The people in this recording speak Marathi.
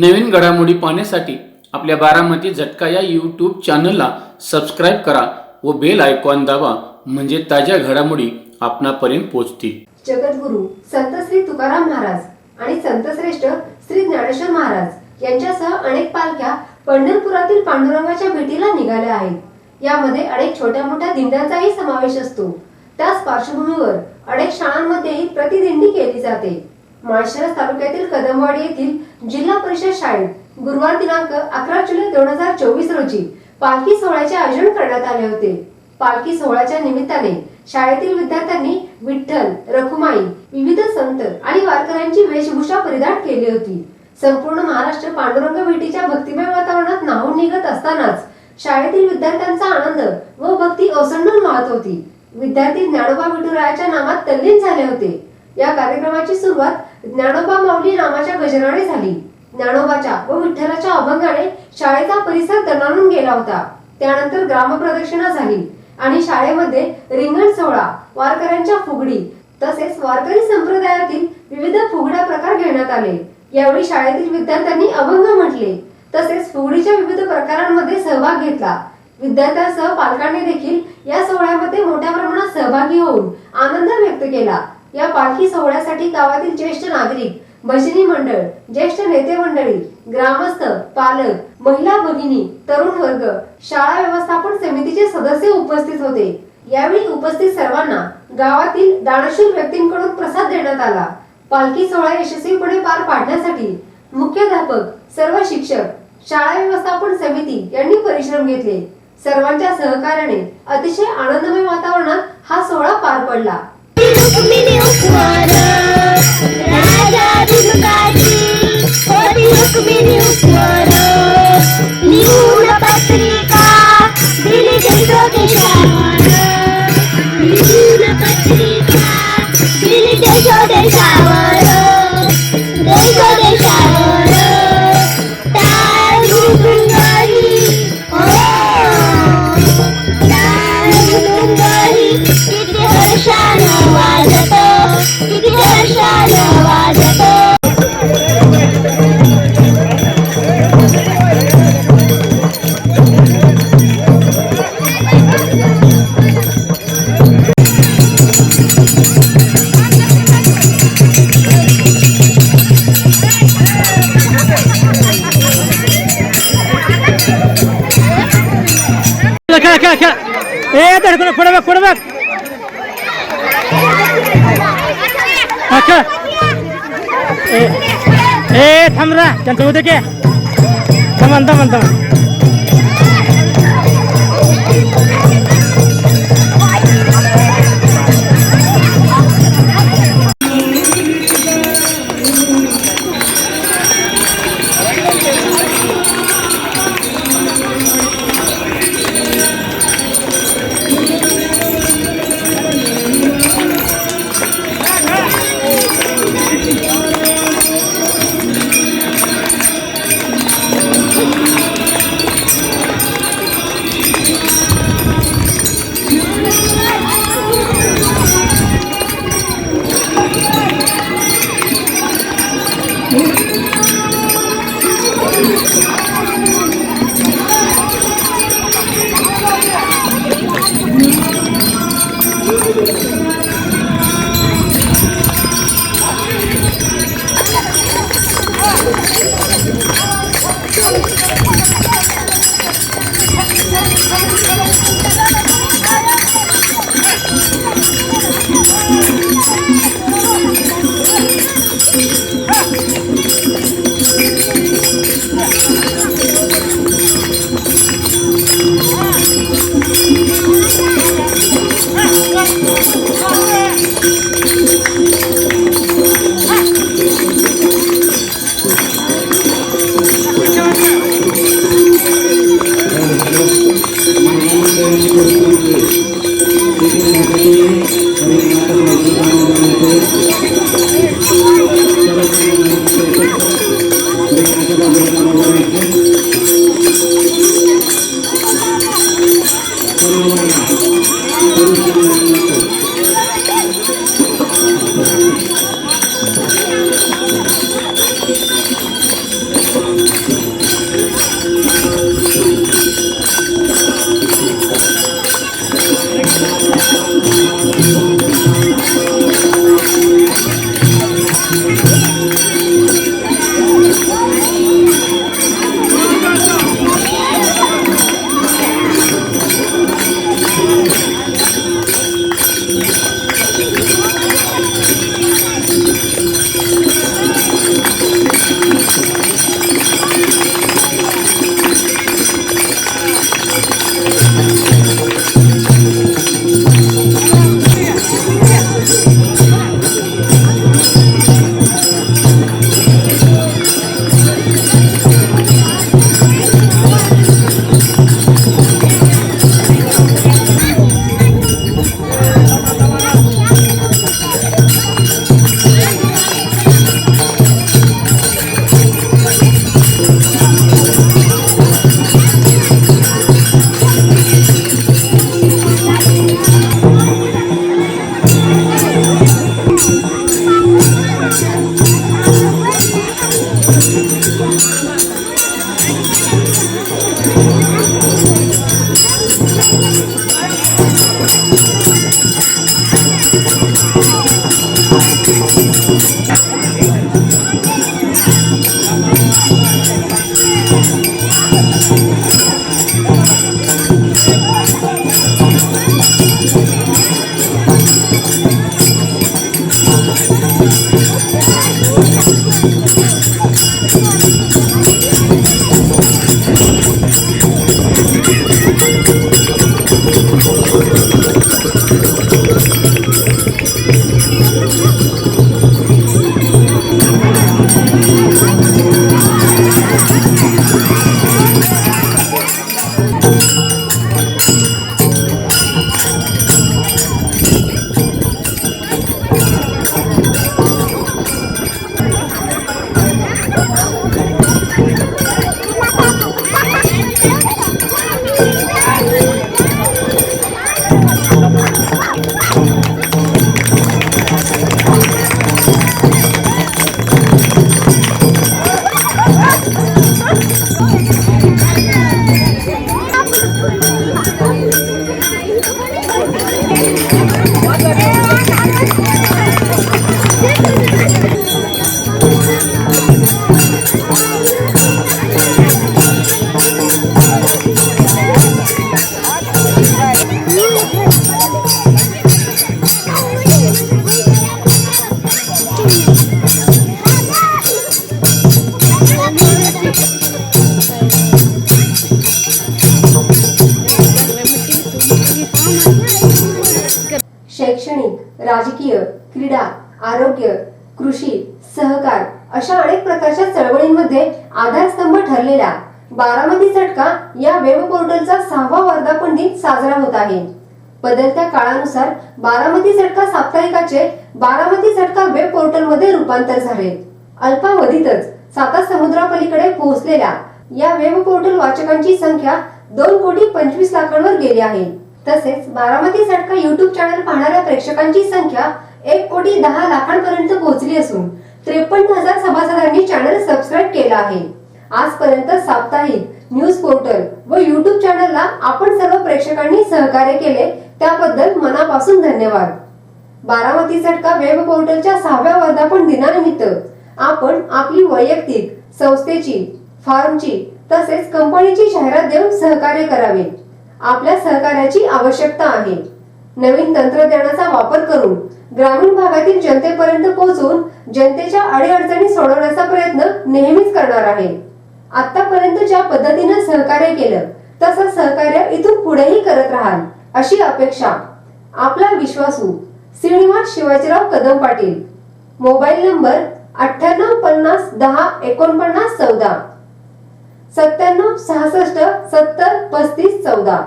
नवीन घडामोडी पाहण्यासाठी आपल्या बारामती झटका या यूट्यूब चॅनलला सबस्क्राइब करा व बेल आयकॉन दाबा, म्हणजे ताज्या घडामोडी आपणापर्यंत पोहोचतील। जगद्गुरु संत श्री तुकाराम महाराज आणि संतश्रेष्ठ श्री ज्ञानेश्वर महाराज यांच्यासह अनेक पालख्या पंढरपुरातील पांडुरंगाच्या भेटीला निघाल्या आहेत। यामध्ये अनेक छोट्या मोठ्या दिंड्यांचाही समावेश असतो। त्याच पार्श्वभूमीवर अनेक शाळांमध्येही प्रतिदिंडी केली जाते। माळशिरस तालुक्यातील कदमवाडी येथील जिल्हा परिषद शाळेत गुरुवार दिनांक 11 जुलै 2024 रोजी पालखी सोहळ्याचे आयोजन करण्यात आले होते। पालखी सोहळ्याच्या निमित्ताने शाळेतील विद्यार्थ्यांनी विठ्ठल, रखुमाई, विविध संत आणि वारकऱ्यांची वेशभूषा परिधान केली होती। संपूर्ण महाराष्ट्र पांडुरंग भेटीच्या भक्तिमय वातावरणात न्हाऊन निघत असतानाच शाळेतील विद्यार्थ्यांचा आनंद व भक्ती ओसंडून वाहत होती। विद्यार्थी ज्ञानोबा विठुरायाच्या नामात तल्लीन झाले होते। या कार्यक्रमाची सुरुवात ज्ञानोबा माऊली नामाच्या गजराने झाली। ज्ञानोबाच्या व विठ्ठलाच्या अभंगाने शाळेचा परिसर दणाणून गेला होता। त्यानंतर ग्रामप्रदक्षिणा झाली आणि शाळेमध्ये रिंगण सोहळा, वारकऱ्यांच्या फुगडी तसेच वारकरी संप्रदायातील विविध फुगड्या प्रकार घेण्यात आले। यावेळी शाळेतील विद्यार्थ्यांनी अभंग म्हटले तसेच फुगडीच्या विविध प्रकारांमध्ये सहभाग घेतला। विद्यार्थ्यांसह पालकांनी देखील या सोहळ्यामध्ये मोठ्या प्रमाणात सहभागी होऊन आनंद व्यक्त केला। या पालखी सोहळ्यासाठी गावातील ज्येष्ठ नागरिक, भजनी मंडळ, ज्येष्ठ नेते मंडळी, ग्रामस्थ, पालक, महिला भगिनी, तरुण वर्ग, शाळा व्यवस्थापन समितीचे सदस्य उपस्थित होते। यावेळी उपस्थित सर्वांना गावातील दानशूर व्यक्तींकडून प्रसाद देण्यात आला। पालखी सोहळा यशस्वीपणे पार पाडण्यासाठी मुख्याध्यापक, सर्व शिक्षक, शाळा व्यवस्थापन समिती यांनी परिश्रम घेतले। सर्वांच्या सहकार्याने अतिशय आनंदमय वातावरणात हा सोहळा पार पडला। क्या ए धडकन पुढे बघ ए थांब रा त्यांचं होते के थांब Oh, शैक्षणिक, राजकीय, क्रीडा, आरोग्य, कृषी, सहकार अशा अनेक प्रकारच्या चळवळींमध्ये आधारस्तंभ ठरलेल्या बारामती झटका या वेब पोर्टलचा 6वा वर्धापन दिन साजरा होत आहे. बदलत्या काळानुसार बारामती झटका साप्ताहिकाचे बारामती झटका वेब पोर्टल मध्ये रूपांतर झाले. अल्पावधीतच 7 समुद्रापलीकडे पोहोचलेल्या या वेब पोर्टल वाचकांची संख्या 2,25,00,000 गेली आहे. तसेच बारामती झटका YouTube चॅनल पाहणाऱ्या प्रेक्षकांची संख्या 1,10,00,000 पर्यंत पोहोचली असून 53,000 सभासदांनी चॅनल सबस्क्राईब केला आहे. आजपर्यंत साप्ताहिक, न्यूज पोर्टल व YouTube चॅनलला आपण सर्व प्रेक्षकांनी सहकार्य केले त्याबद्दल मनापासून धन्यवाद. बारामती झटका वेब पोर्टलच्या 6व्या वर्धापन दिनानिमित्त आपण आपली वैयक्तिक, संस्थेची, फार्मची तसेच कंपनीची जाहिरात देऊन सहकार्य करावे. आपल्या सहकार्याची आवश्यकता आहे. नवीन तंत्रज्ञानाचा वापर करून ग्रामीण भागातील जनतेपर्यंत पोहोचून जनतेच्या अडीअडचणी सोडवण्याचा प्रयत्न नेहमीच करणार आहे. आतापर्यंत ज्या पद्धतीने सहकार्य केलं तसं सहकार्य इथून पुढेही करत राहाल अशी अपेक्षा. आपला विश्वासू श्रीनिवास शिवाजीराव कदम पाटील. Mobile number 98 50 10 49 14 97 66 70 35 14.